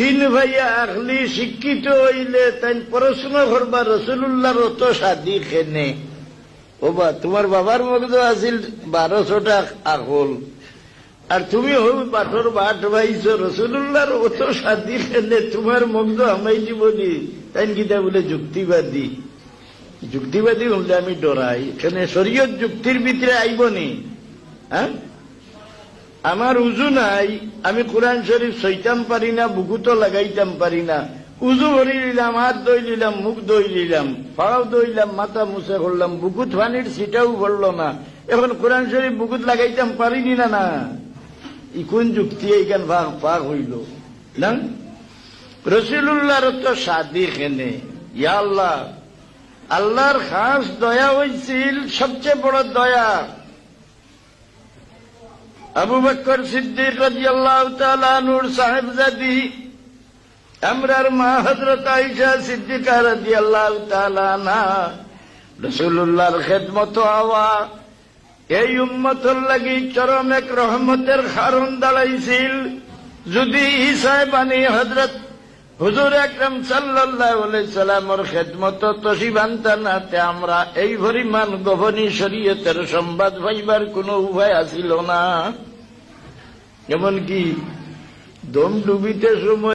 তিন ভাইয়া আখলি শিক্ষিত হইলে তাই পড়াশোনা করবা রসুল্লাহর অত শাদি খেনে। ওবা তোমার বাবার মগজ আছিল 1200টা আকল, আর তুমি হল বাটর বাট ভাইছ রসুল্লাহর অত শাদি খেনে তোমার মগজ আমাই জীবনী। তাই কিতা বলে যুক্তিবাদী। যুক্তিবাদী হলে আমি ডরাই। এখানে শরীয়ত যুক্তির ভিতরে আইবনি। হ্যাঁ, আমার উজু নাই, আমি কোরআন শরীফ সইতাম পারি না, বুকুতো লাগাইতাম পারি না। উজু ভরি নিলাম, হাত দই নিলাম, মুখ দই নিলাম, পাও দইলাম, মাথা মুছে করলাম, বুকুত পানির সিটাও ভরল না। এখন কোরআন শরীফ বুকুত লাগাইতাম পারিনি না। না, ই কোন যুক্তি এইখান পাক হইল না? রসুল্লাহর তো শাদি খেনে। ইয়া আল্লাহ, আল্লাহর খাস দয়া হয়েছিল, সবচেয়ে বড় দয়া আবু বকর সিদ্দিক রাদিয়াল্লাহু তাআলা আনহুর সাহেবজাদি আমরার মা হযরত আয়েশা সিদ্দিকা রাদিয়াল্লাহু তাআলা আনহা রাসূলুল্লাহর খেদমত হওয়া এই উম্মতের লাগি চরম এক রহমতের কারণ দাঁড়াইছিল। যদি ঈসা বানি হযরত হুজুর আকরাম সাল্লাল্লাহু আলাইহি সাল্লামের খেদমত তশিব আনতা না, তে আমরা এই পরিমাণ গভনী শরীয়তের সংবাদ পাইবার কোন উপায় আছিল না। এমনকি দম ডুবিতে সময়